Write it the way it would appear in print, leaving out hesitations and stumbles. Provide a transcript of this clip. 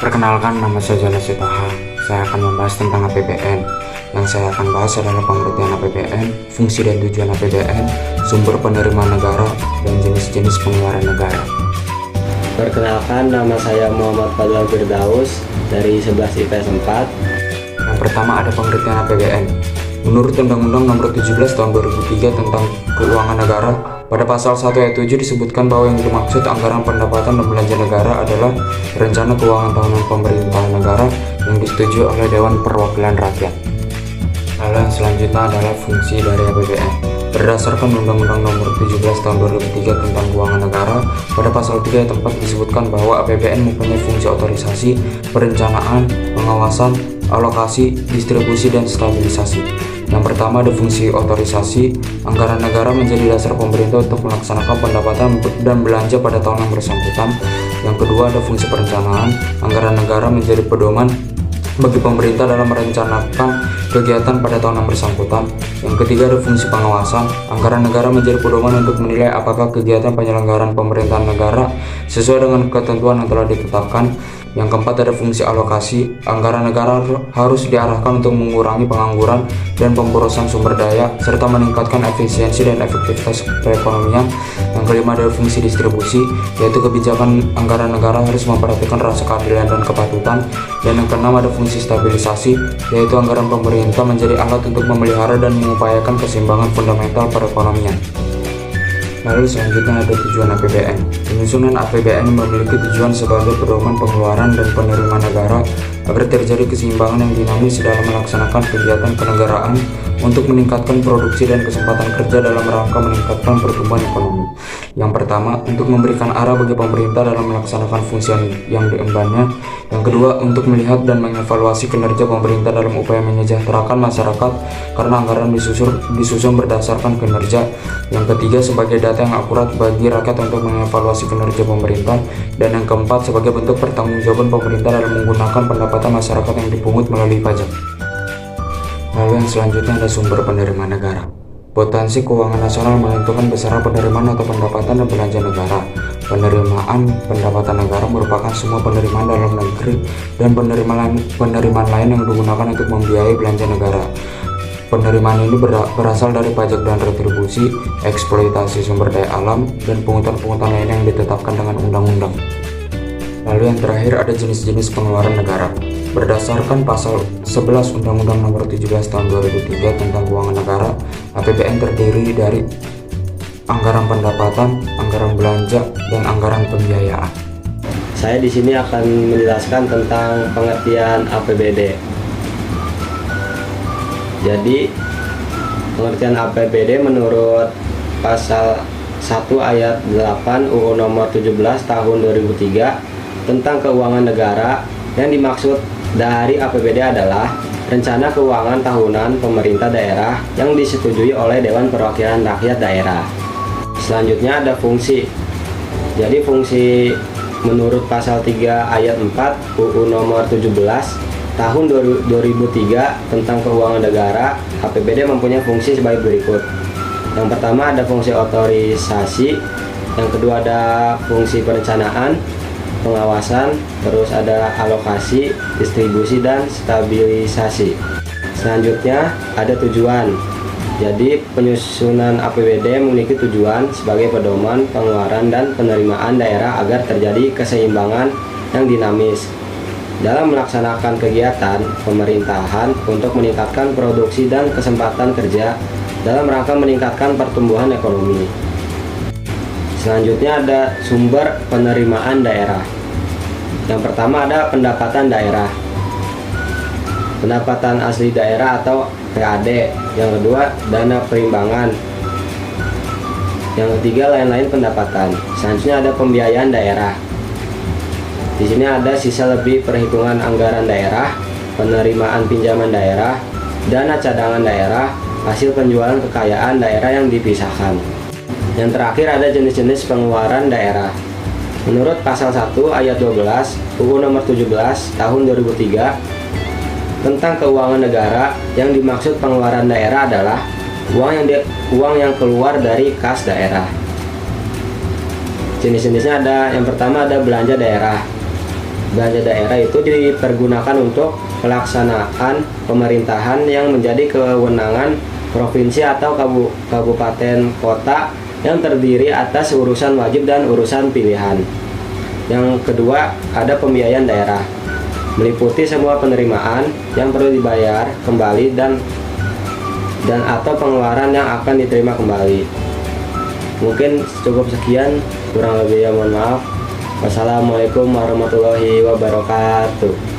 Perkenalkan, nama saya Jala Sitoha. Saya akan membahas tentang APBN. Yang saya akan bahas adalah pengertian APBN, fungsi dan tujuan APBN, sumber penerimaan negara, dan jenis-jenis pengeluaran negara. Perkenalkan, nama saya Muhammad Fadlan Firdaus dari 11 IPS 4. Yang pertama ada pengertian APBN. Menurut Undang-Undang Nomor 17 Tahun 2003 tentang Keuangan Negara, pada pasal 1 ayat 7 disebutkan bahwa yang dimaksud anggaran pendapatan dan belanja negara adalah rencana keuangan tahunan pemerintahan negara yang disetujui oleh Dewan Perwakilan Rakyat. Lalu yang selanjutnya adalah fungsi dari APBN. Berdasarkan Undang-Undang Nomor 17 Tahun 2003 tentang Keuangan Negara, pada pasal 3 ayat 4 disebutkan bahwa APBN mempunyai fungsi otorisasi, perencanaan, pengawasan, alokasi, distribusi, dan stabilisasi. Yang pertama ada fungsi otorisasi. Anggaran negara menjadi dasar pemerintah untuk melaksanakan pendapatan dan belanja pada tahun yang bersangkutan. Yang kedua ada fungsi perencanaan. Anggaran negara menjadi pedoman bagi pemerintah dalam merencanakan kegiatan pada tahun yang bersangkutan. Yang ketiga ada fungsi pengawasan. Anggaran negara menjadi pedoman untuk menilai apakah kegiatan penyelenggaraan pemerintahan negara sesuai dengan ketentuan yang telah ditetapkan. Yang keempat ada fungsi alokasi. Anggaran negara harus diarahkan untuk mengurangi pengangguran dan pemborosan sumber daya serta meningkatkan efisiensi dan efektivitas perekonomian. Yang kelima ada fungsi distribusi, yaitu kebijakan anggaran negara harus memperhatikan rasa keadilan dan kepatutan. Dan yang keenam ada fungsi stabilisasi, yaitu anggaran pemerintah menjadi alat untuk memelihara dan mengupayakan keseimbangan fundamental perekonomian. Lalu selanjutnya ada tujuan APBN. Penyusunan APBN memiliki tujuan sebagai pedoman pengeluaran dan penerimaan negara agar terjadi keseimbangan yang dinamis dalam melaksanakan kegiatan kenegaraan untuk meningkatkan produksi dan kesempatan kerja dalam rangka meningkatkan pertumbuhan ekonomi. Yang pertama, untuk memberikan arah bagi pemerintah dalam melaksanakan fungsi yang diembannya. Yang kedua, untuk melihat dan mengevaluasi kinerja pemerintah dalam upaya menyejahterakan masyarakat karena anggaran disusun berdasarkan kinerja. Yang ketiga, sebagai data yang akurat bagi rakyat untuk mengevaluasi kinerja pemerintah. Dan yang keempat, sebagai bentuk pertanggungjawaban pemerintah dalam menggunakan pendapatan masyarakat yang dipungut melalui pajak. Lalu yang selanjutnya ada sumber penerimaan negara. Potensi keuangan nasional menentukan besaran penerimaan atau pendapatan dan belanja negara. Penerimaan pendapatan negara merupakan semua penerimaan dalam negeri dan penerimaan lain yang digunakan untuk membiayai belanja negara. Penerimaan ini berasal dari pajak dan retribusi, eksploitasi sumber daya alam, dan pungutan-pungutan lain yang ditetapkan dengan undang-undang. Lalu yang terakhir ada jenis-jenis pengeluaran negara. Berdasarkan pasal 11 Undang-Undang Nomor 17 Tahun 2003 tentang Keuangan Negara, APBN terdiri dari anggaran pendapatan, anggaran belanja, dan anggaran pembiayaan. Saya di sini akan menjelaskan tentang pengertian APBD. Jadi, pengertian APBD menurut pasal 1 ayat 8 UU Nomor 17 Tahun 2003 tentang Keuangan Negara, yang dimaksud dari APBD adalah rencana keuangan tahunan pemerintah daerah yang disetujui oleh Dewan Perwakilan Rakyat Daerah. Selanjutnya ada fungsi. Jadi fungsi menurut pasal 3 ayat 4 UU Nomor 17 Tahun 2003 tentang Keuangan Negara, APBD mempunyai fungsi sebagai berikut. Yang pertama ada fungsi otorisasi, yang kedua ada fungsi perencanaan, pengawasan, terus ada alokasi, distribusi, dan stabilisasi. Selanjutnya ada tujuan. Jadi penyusunan APBD memiliki tujuan sebagai pedoman pengeluaran dan penerimaan daerah agar terjadi keseimbangan yang dinamis dalam melaksanakan kegiatan pemerintahan untuk meningkatkan produksi dan kesempatan kerja dalam rangka meningkatkan pertumbuhan ekonomi. Selanjutnya ada sumber penerimaan daerah. Yang pertama ada pendapatan daerah, pendapatan asli daerah atau PAD. Yang kedua dana perimbangan. Yang ketiga lain-lain pendapatan. Selanjutnya ada pembiayaan daerah. Di sini ada sisa lebih perhitungan anggaran daerah, penerimaan pinjaman daerah, dana cadangan daerah, hasil penjualan kekayaan daerah yang dipisahkan. Yang terakhir ada jenis-jenis pengeluaran daerah. Menurut pasal 1 ayat 12 UU Nomor 17 Tahun 2003 tentang Keuangan Negara, yang dimaksud pengeluaran daerah adalah uang yang keluar dari kas daerah. Jenis-jenisnya ada, yang pertama ada belanja daerah. Belanja daerah itu dipergunakan untuk pelaksanaan pemerintahan yang menjadi kewenangan provinsi atau kabupaten kota yang terdiri atas urusan wajib dan urusan pilihan. Yang kedua, ada pembiayaan daerah, meliputi semua penerimaan yang perlu dibayar kembali dan atau pengeluaran yang akan diterima kembali. Mungkin cukup sekian, kurang lebihnya mohon maaf. Wassalamualaikum warahmatullahi wabarakatuh.